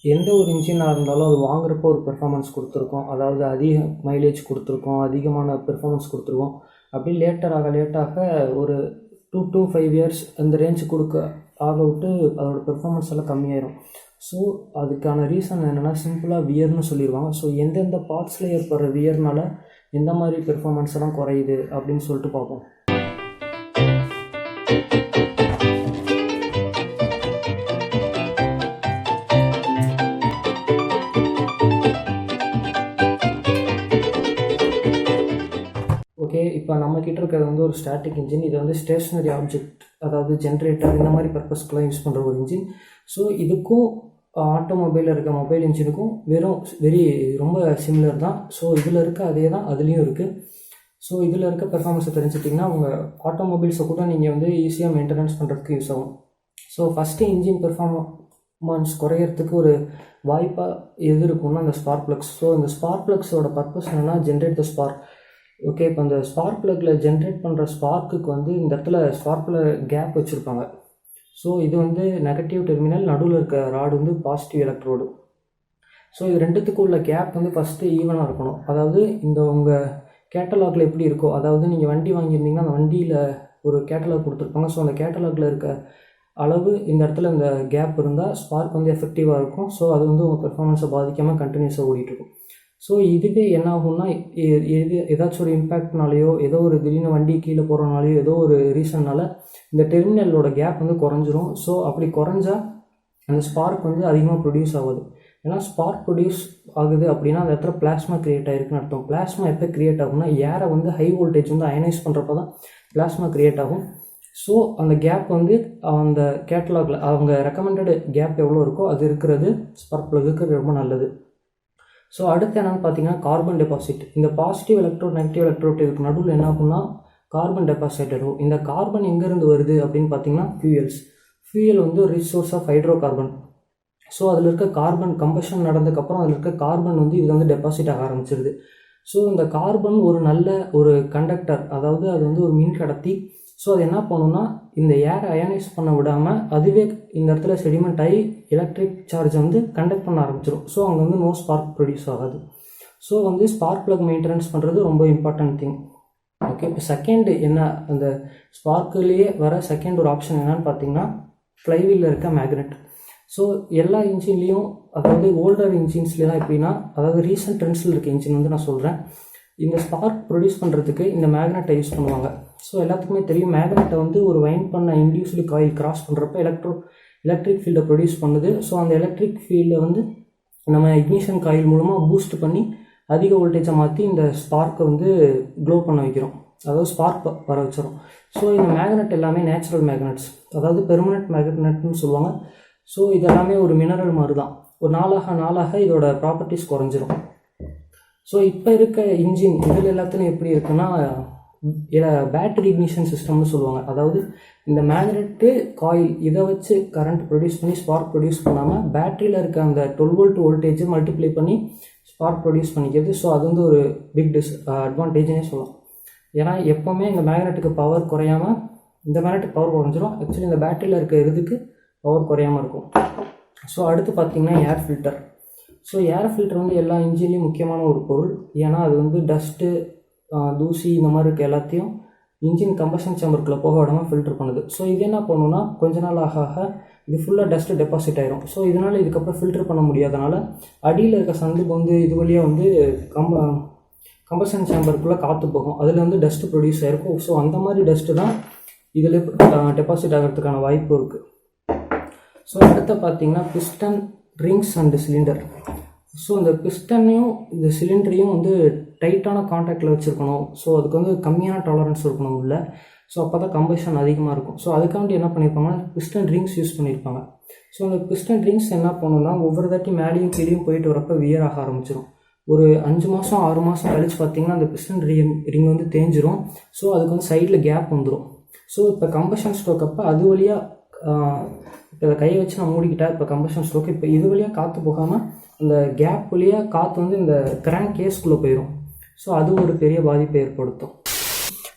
எந்த ஒரு இன்ஜினாக இருந்தாலும் அது வாங்குறப்போ ஒரு பெர்ஃபார்மன்ஸ் கொடுத்துருக்கோம், அதாவது அதிக மைலேஜ் கொடுத்துருக்கோம், அதிகமான பெர்ஃபார்மன்ஸ் கொடுத்துருக்கோம். அப்படி லேட்டாக ஒரு 2 to 5 இயர்ஸ் அந்த ரேஞ்சு ஆக விட்டு அதோடய பெர்ஃபார்மன்ஸ் எல்லாம் கம்மியாயிரும். ஸோ அதுக்கான ரீசன் என்னென்னா சிம்பிளாக வியர்னு சொல்லிடுவாங்க. ஸோ எந்தெந்த பார்ட்ஸில் ஏற்படுற வியர்னால் எந்த மாதிரி பெர்ஃபார்மன்ஸ் எல்லாம் குறையுது அப்படின்னு சொல்லிட்டு பார்ப்போம். ஓகே, இப்போ நம்மக்கிட்ட இருக்கிறது வந்து ஒரு ஸ்டாட்டிக் இன்ஜின். இது வந்து ஸ்டேஷ்னரி ஆப்ஜெக்ட், அதாவது ஜென்ரேட்டர் இந்த மாதிரி பர்பஸ்க்கெலாம் யூஸ் பண்ணுற ஒரு இன்ஜின். ஸோ இதுக்கும் ஆட்டோமொபைலில் இருக்க மொபைல் இன்ஜினுக்கும் ரொம்ப சிமிலர் தான். ஸோ இதில் இருக்க அதே தான் அதுலேயும் இருக்குது. ஸோ இதில் இருக்க பெர்ஃபார்மன்ஸை தெரிஞ்சிட்டிங்கன்னா உங்கள் ஆட்டோமொபைல்ஸை கூட நீங்கள் வந்து ஈஸியாக மெயின்டெனன்ஸ் பண்ணுறதுக்கு யூஸ் ஆகும். ஸோ ஃபஸ்ட்டு இன்ஜின் பெர்ஃபார்மன்ஸ் குறையிறதுக்கு ஒரு வாய்ப்பாக எது இருக்குன்னா அந்த ஸ்பார்க் ப்ளக்ஸ். ஸோ இந்த ஸ்பார்க் ப்ளக்ஸோட பர்பஸ் என்னென்னா ஜென்ரேட் த ஸ்பார்க். ஓகே, இப்போ அந்த ஸ்பார்க் ப்ளக்கில் ஜென்ரேட் பண்ணுற ஸ்பார்க்குக்கு வந்து இந்த இடத்துல ஸ்பார்க்கில் கேப் வச்சுருப்பாங்க. ஸோ இது வந்து நெகட்டிவ் டெர்மினல், நடுவில் இருக்க ராடு வந்து பாசிட்டிவ் எலக்ட்ரோடு. ஸோ இது ரெண்டுத்துக்கும் உள்ள கேப் வந்து ஃபஸ்ட்டு ஈவனாக இருக்கணும். அதாவது இந்த உங்கள் கேட்டலாகில் எப்படி இருக்கோ, அதாவது நீங்கள் வண்டி வாங்கியிருந்தீங்கன்னா அந்த வண்டியில் ஒரு கேட்டலாக் கொடுத்துருப்பாங்க. ஸோ அந்த கேட்டலாகில் இருக்க அளவு இந்த இடத்துல இந்த கேப் இருந்தால் ஸ்பார்க் வந்து எஃபெக்டிவாக இருக்கும். ஸோ அது வந்து உங்கள் பெர்ஃபார்மன்ஸை பாதிக்காமல் கண்டினியூஸாக ஓடிட்டுருக்கும். ஸோ இதுவே என்ன ஆகும்னா ஏதாச்சும் ஒரு இம்பேக்ட்னாலேயோ, ஏதோ ஒரு திடீர்னு வண்டி கீழே போகிறனாலையோ, ஏதோ ஒரு ரீசன்னால் இந்த டெர்மினலோட கேப் வந்து குறைஞ்சிரும். ஸோ அப்படி குறைஞ்சா அந்த ஸ்பார்க் வந்து அதிகமாக ப்ரொடியூஸ் ஆகுது. ஏன்னா ஸ்பார்க் ப்ரொடியூஸ் ஆகுது அப்படின்னா அந்த இடத்துல பிளாஸ்மா க்ரியேட் ஆகிருக்குன்னு அர்த்தம். பிளாஸ்மா எப்போ க்ரியேட் ஆகும்னா ஏரை வந்து ஹை வோல்டேஜ் வந்து அயனைஸ் பண்ணுறப்ப தான் பிளாஸ்மா க்ரியேட் ஆகும். ஸோ அந்த கேப் வந்து அந்த கேட்டலாகில் அவங்க ரெக்கமெண்டட் கேப் எவ்வளோ இருக்கோ அது இருக்கிறது ஸ்பார்க் ப்ளக்குக்கு ரொம்ப நல்லது. ஸோ அடுத்து என்னென்னு பார்த்தீங்கன்னா கார்பன் டெபாசிட். இந்த பாசிட்டிவ் எலக்ட்ரோட் நெகட்டிவ் எலக்ட்ரோட் இதுக்கு நடுவில் என்ன ஆகும்னா கார்பன் டெபாசிட் ஆகும். இந்த கார்பன் எங்கேருந்து வருது அப்படின்னு பார்த்தீங்கன்னா ஃபியூயல் வந்து ஒரு resource of hydrocarbon. So அதில் இருக்க கார்பன் கம்பஷன் நடந்ததுக்கப்புறம் அதில் இருக்க கார்பன் வந்து இது வந்து டெபாசிட் ஆக ஆரம்பிச்சிருது. ஸோ இந்த கார்பன் ஒரு நல்ல ஒரு கண்டக்டர், அதாவது அது வந்து ஒரு மின் கடத்தி. ஸோ அது என்ன பண்ணுன்னா இந்த ஏரை அயனைஸ் பண்ண விடாமல் அதுவே இந்த இடத்துல செடிமெண்ட் ஆகி எலக்ட்ரிக் சார்ஜை வந்து கண்டக்ட் பண்ண ஆரம்பிச்சிடும். ஸோ அங்கே வந்து நோ ஸ்பார்க் ப்ரொடியூஸ் ஆகாது. ஸோ வந்து ஸ்பார்க் ப்ளக் மெயின்டெனன்ஸ் பண்ணுறது ரொம்ப இம்பார்ட்டன்ட் திங். ஓகே, இப்போ செகண்ட் என்ன, அந்த ஸ்பார்க்கிலேயே வர செகண்ட் ஒரு ஆப்ஷன் என்னன்னு பார்த்தீங்கன்னா ஃப்ளைவீலில் இருக்க மேக்னெட். ஸோ எல்லா இன்ஜின்லேயும், அதாவது ஓல்டர் இன்ஜின்ஸ்லாம் எப்படின்னா, அதாவது ரீசெண்ட் ட்ரெண்ட்ஸில் இருக்க இன்ஜின் வந்து நான் சொல்கிறேன், இந்த ஸ்பார்க் ப்ரொடியூஸ் பண்ணுறதுக்கு இந்த மேக்னெட்டை யூஸ் பண்ணுவாங்க. ஸோ எல்லாத்துக்குமே தெரியும், மேக்னெட்டை வந்து ஒரு வைண்ட் பண்ண இன்டியூஸ்டு காயில் கிராஸ் பண்ணுறப்ப எலக்ட்ரிக் ஃபீல்டை ப்ரொடியூஸ் பண்ணுது. ஸோ அந்த எலக்ட்ரிக் ஃபீல்டை வந்து நம்ம இக்னிஷன் காயில் மூலமாக பூஸ்ட் பண்ணி அதிக வோல்டேஜை மாற்றி இந்த ஸ்பார்க்கை வந்து க்ளோ பண்ண வைக்கிறோம், அதாவது ஸ்பார்க் வர வச்சிடும். ஸோ இந்த மேக்னெட் எல்லாமே நேச்சுரல் மேக்னெட்ஸ், அதாவது பெர்மனெண்ட் மேக்னெட்னு சொல்லுவாங்க. ஸோ இது எல்லாமே ஒரு மினரல் மாதிரி தான். ஒரு நாளாக இதோட ப்ராப்பர்ட்டிஸ் குறைஞ்சிரும். ஸோ இப்போ இருக்க இன்ஜின் இதில் எல்லாத்துலையும் எப்படி இருக்குன்னா பேட்டரி இக்னிஷன் சிஸ்டம்னு சொல்லுவாங்க. அதாவது இந்த மேக்னெட்டு காயில் இதை வச்சு கரண்ட் ப்ரொடியூஸ் பண்ணி ஸ்பார்க் ப்ரொடியூஸ் பண்ணாமல் பேட்டரியில் இருக்க அந்த 12 volt வோல்டேஜை மல்டிப்ளை பண்ணி ஸ்பார்க் ப்ரொடியூஸ் பண்ணிக்கிறது. ஸோ அது வந்து ஒரு பிக் அட்வான்டேஜ்னே சொல்லலாம். ஏன்னா எப்போவுமே இந்த மேக்னெட்டுக்கு பவர் குறையாமல் இந்த மேக்னெட்டுக்கு பவர் குறைஞ்சிரும். ஆக்சுவலி இந்த பேட்டரியில் இருக்க இதுக்கு பவர் குறையாமல் இருக்கும். ஸோ அடுத்து பார்த்திங்கன்னா air filter. So air filter வந்து எல்லா இன்ஜின்லேயும் முக்கியமான ஒரு பொருள். ஏன்னா அது வந்து டஸ்ட்டு, தூசி இந்த மாதிரி இருக்க எல்லாத்தையும் இன்ஜின் கம்பஷன் சேம்பருக்குள்ளே போக விடாமல் ஃபில்டர் பண்ணுது. ஸோ இது என்ன பண்ணுன்னா கொஞ்ச நாள் ஆக இது ஃபுல்லாக டஸ்ட்டு டெபாசிட் ஆகிரும். ஸோ இதனால் இதுக்கப்புறம் ஃபில்டர் பண்ண முடியாதனால அடியில் இருக்க சந்து வந்து இது வழியாக வந்து கம்பஷன் சேம்பருக்குள்ளே காற்று போகும், அதில் வந்து டஸ்ட்டு ப்ரொடியூஸ் ஆகிருக்கும். ஸோ அந்த மாதிரி டஸ்ட்டு தான் இதில் டெபாசிட் ஆகிறதுக்கான வாய்ப்பு இருக்குது. ஸோ அடுத்து பார்த்திங்கன்னா piston, rings and cylinder. So இந்த பிஸ்டனையும் இந்த சிலிண்டரையும் வந்து டைட்டான கான்டாக்டில் வச்சுருக்கணும். ஸோ அதுக்கு வந்து கம்மியான டாலரன்ஸ் இருக்கணும் உள்ள. ஸோ அப்போ தான் கம்பஷன் அதிகமாக இருக்கும். ஸோ அதுக்காண்டி என்ன பண்ணியிருப்பாங்கன்னா பிஸ்டன் ரிங்ஸ் யூஸ் பண்ணியிருப்பாங்க. ஸோ அந்த பிஸ்டன் ரிங்ஸ் என்ன பண்ணணும்னா ஒவ்வொரு தாட்டி மேலேயும் கீழேயும் போயிட்டு வரப்போ வியர் ஆக ஆரம்பிச்சிடும். ஒரு 5 மாதம் 6 மாதம் கழிச்சு பார்த்திங்கன்னா அந்த பிஸ்டன் ரிங் வந்து தேஞ்சிரும். ஸோ அதுக்கு வந்து சைடில் கேப் வந்துடும். ஸோ இப்போ கம்பஷன் ஸ்ட்ரோக் அப்போ அது வழியாக இப்போ இதை கையை வச்சு நான் மூடிக்கிட்டா இப்போ கம்பஷன் ஸ்ட்ரோக், இப்போ இது வழியாக காற்று போகாமல் அந்த கேப் வழியாக காற்று வந்து இந்த கிராங்க் கேஸ்குள்ளே போயிடும். ஸோ அது ஒரு பெரிய பாதிப்பை ஏற்படுத்தும்.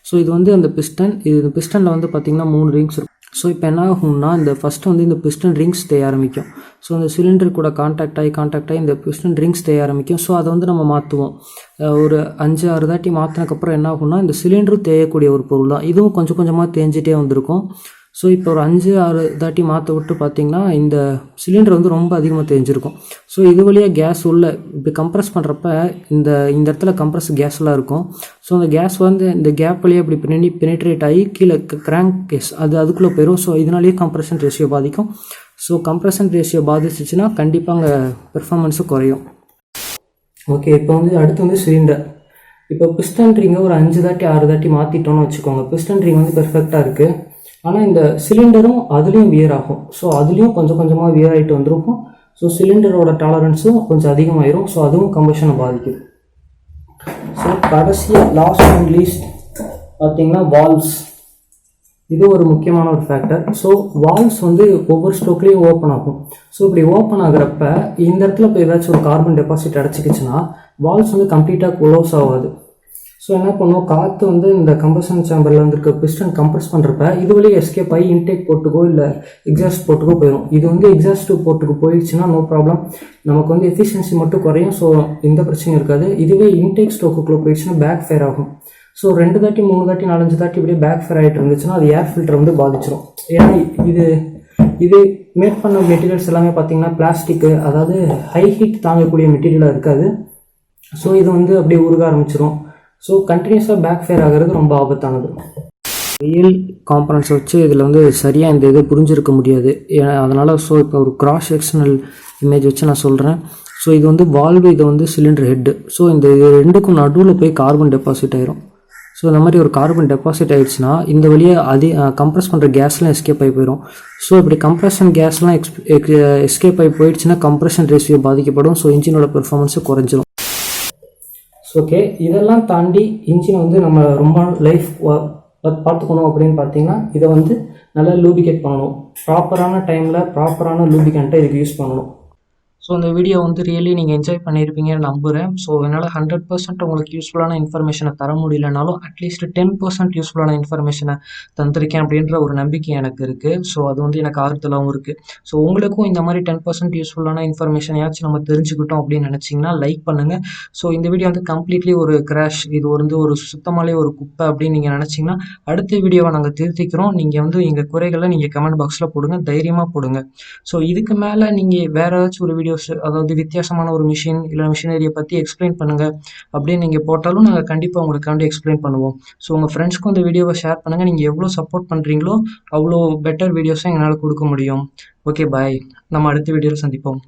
ஸோ இது வந்து அந்த பிஸ்டன், இது பிஸ்டனில் வந்து பார்த்திங்கன்னா 3 ரிங்ஸ் இருக்கும். ஸோ இப்போ என்ன ஆகும்னா இந்த ஃபஸ்ட்டு வந்து இந்த பிஸ்டன் ரிங்ஸ் தேய ஆரம்பிக்கும். ஸோ இந்த சிலிண்டர் கூட கான்டாக்ட் ஆகி இந்த பிஸ்டன் ரிங்ஸ் தேய ஆரம்பிக்கும். ஸோ அதை வந்து நம்ம மாற்றுவோம். ஒரு 5-6 தாட்டி மாற்றினதுக்கப்புறம் என்ன ஆகும்னா இந்த சிலிண்டரும் தேயக்கூடிய ஒரு பொருள் தான். இதுவும் கொஞ்சம் கொஞ்சமாக தேஞ்சிட்டே வந்திருக்கும். ஸோ இப்போ ஒரு 5-6 தாட்டி மாற்ற விட்டு பார்த்திங்கன்னா இந்த சிலிண்டர் வந்து ரொம்ப அதிகமாக தேஞ்சிருக்கும். ஸோ இது வழியாக கேஸ் உள்ள இப்போ கம்ப்ரஸ் பண்ணுறப்ப இந்த இடத்துல கம்ப்ரஸ் கேஸ்லாம் இருக்கும். ஸோ அந்த கேஸ் வந்து இந்த கேப் வழியாக இப்படி பெனிட்ரேட் ஆகி கீழே கிராங்க் கேஸ் அதுக்குள்ளே போயிடும். ஸோ இதனாலேயே கம்ப்ரஷன் ரேஷியோ பாதிக்கும். ஸோ கம்ப்ரஷன் ரேஷியோ பாதிச்சிச்சுன்னா கண்டிப்பாக அங்கே பெர்ஃபார்மன்ஸும் குறையும். ஓகே, இப்போ வந்து அடுத்து வந்து சிலிண்டர். இப்போ பிஸ்டன் ரிங்கை ஒரு 5 தாட்டி 6 தாட்டி மாற்றிட்டோன்னு வச்சுக்கோங்க. பிஸ்டன் ரிங் வந்து பெர்ஃபெக்டாக இருக்குது. ஆனால் இந்த சிலிண்டரும் அதுலேயும் வியர் ஆகும். ஸோ அதுலேயும் கொஞ்சம் கொஞ்சமாக வியர் ஆகிட்டு வந்துருக்கும். ஸோ சிலிண்டரோட டாலரன்ஸும் கொஞ்சம் அதிகமாகிடும். ஸோ அதுவும் கம்பஷனை பாதிக்குது. ஸோ கடைசியாக லாஸ்ட் அண்ட் லீஸ்ட் பார்த்தீங்கன்னா வால்வ்ஸ். இது ஒரு முக்கியமான ஒரு ஃபேக்டர். ஸோ வால்வ்ஸ் வந்து ஒவ்வொரு ஸ்ட்ரோக்லேயும் ஓப்பன் ஆகும். ஸோ இப்படி ஓப்பன் ஆகிறப்ப இந்த இடத்துல இப்போ ஏதாச்சும் ஒரு கார்பன் டெபாசிட் அடைச்சிக்கிச்சுன்னா வால்வ்ஸ் வந்து கம்ப்ளீட்டாக க்ளோஸ் ஆகாது. ஸோ என்ன பண்ணுவோம், காற்று வந்து இந்த கம்பஷன் சேம்பரில் வந்துருக்க பிஸ்டன் கம்ப்ரஸ் பண்ணுறப்ப இது வழியே எஸ்கேப் ஆகி இன்டேக் போர்ட்டுக்கோ இல்லை எக்ஸாஸ்ட் போர்ட்டுக்கோ போயிடும். இது வந்து எக்ஸாஸ்ட் போர்ட்டுக்கு போயிடுச்சுன்னா நோ ப்ராப்ளம், நமக்கு வந்து எஃபிஷியன்சி மட்டும் குறையும். ஸோ எந்த பிரச்சனையும் இருக்காது. இதுவே இன்டேக் ஸ்டோக்குள்ளே போயிடுச்சுன்னா பேக் ஃபேர் ஆகும். ஸோ 2 தாட்டி 3 தாட்டி 4-5 தாட்டி இப்படியே பேக் ஃபேர் ஆகிட்டு இருந்துச்சுன்னா அது ஏர் ஃபில்டர் வந்து பாதிச்சிடும். ஏன்னா இது மேட் பண்ண மெட்டீரியல்ஸ் எல்லாமே பார்த்தீங்கன்னா பிளாஸ்டிக்கு, அதாவது ஹை ஹீட் தாங்கக்கூடிய மெட்டீரியலாக இருக்காது. ஸோ இது வந்து அப்படியே உருக ஆரம்பிச்சிடும். ஸோ கண்டினியூஸாக பேக் ஃபேர் ஆகிறது ரொம்ப ஆபத்தானது. ரியல் காம்பனன்ட்ஸை வச்சு இதில் வந்து சரியாக இந்த இதை புரிஞ்சிருக்க முடியாது. அதனால் ஸோ இப்போ ஒரு கிராஸ் செக்ஷனல் இமேஜ் வச்சு நான் சொல்கிறேன். ஸோ இது வந்து வால்வு, இது வந்து சிலிண்டர் ஹெட்டு. ஸோ இந்த ரெண்டுக்கும் நடுவில் போய் கார்பன் டெபாசிட் ஆயிரும். ஸோ இந்த மாதிரி ஒரு கார்பன் டெபாசிட் ஆகிடுச்சுன்னா இந்த வழியாக கம்ப்ரஸ் பண்ணுற கேஸ்லாம் எஸ்கேப் ஆகி போயிடும். ஸோ இப்படி கம்ப்ரஷன் கேஸ்லாம் எஸ்கேப் ஆகி போயிடுச்சுன்னா கம்ப்ரஷன் ரேஷியோ பாதிக்கப்படும். ஸோ இன்ஜினோட பெர்ஃபார்மன்ஸு குறைஞ்சிரும். ஓகே, இதெல்லாம் தாண்டி இன்ஜினை வந்து நம்ம ரொம்ப லைஃப் பார்த்துக்கணும் அப்படின்னு பார்த்தீங்கன்னா இதை வந்து நல்லா லூபிகேட் பண்ணணும். ப்ராப்பரான டைமில் ப்ராப்பரான லூபிகண்ட்டை இதுக்கு யூஸ் பண்ணணும். ஸோ இந்த வீடியோ வந்து ரியலி நீங்கள் என்ஜாய் பண்ணியிருப்பீங்கன்னு நம்புகிறேன். ஸோ என்னால் 100% உங்களுக்கு யூஸ்ஃபுல்லான இன்ஃபர்மேஷனை தர முடியலனாலும் அட்லீஸ்ட் 10% யூஸ்ஃபுல்லான இன்ஃபர்மேஷனை தந்திருக்கேன் அப்படின்ற ஒரு நம்பிக்கை எனக்கு இருக்குது. ஸோ அது வந்து எனக்கு ஆறுதலாகவும் இருக்குது. ஸோ உங்களுக்கும் இந்த மாதிரி 10% யூஸ்ஃபுல்லான இன்ஃபர்மேஷனையாச்சும் நம்ம தெரிஞ்சுக்கிட்டோம் அப்படின்னு நினச்சிங்கன்னா லைக் பண்ணுங்கள். ஸோ இந்த வீடியோ வந்து கம்ப்ளீட்லி ஒரு கிராஷ், இது வந்து ஒரு சுத்தமாலே ஒரு குப்பை அப்படின்னு நீங்கள் நினச்சிங்கன்னா அடுத்த வீடியோவை நாங்கள் திருத்திக்கிறோம். நீங்கள் வந்து எங்கள் குறைகளை நீங்கள் கமெண்ட் பாக்ஸில் போடுங்க, தைரியமாக போடுங்க. ஸோ இதுக்கு மேலே நீங்கள் வேறு ஏதாச்சும் ஒரு வீடியோ, அதாவது வித்தியாசமான ஒரு மிஷின் இல்லை மிஷினரியை பற்றி எக்ஸ்பிளைன் பண்ணுங்கள் அப்படின்னு நீங்கள் போட்டாலும் நாங்கள் கண்டிப்பாக உங்களுக்காண்டி எக்ஸ்பிளைன் பண்ணுவோம். ஸோ உங்கள் ஃப்ரெண்ட்ஸ்க்கும் இந்த வீடியோவை ஷேர் பண்ணுங்கள். நீங்கள் எவ்வளோ சப்போர்ட் பண்ணுறீங்களோ அவ்வளோ பெட்டர் வீடியோஸும் எங்களால் கொடுக்க முடியும். ஓகே, பாய். நம்ம அடுத்த வீடியோவில் சந்திப்போம்.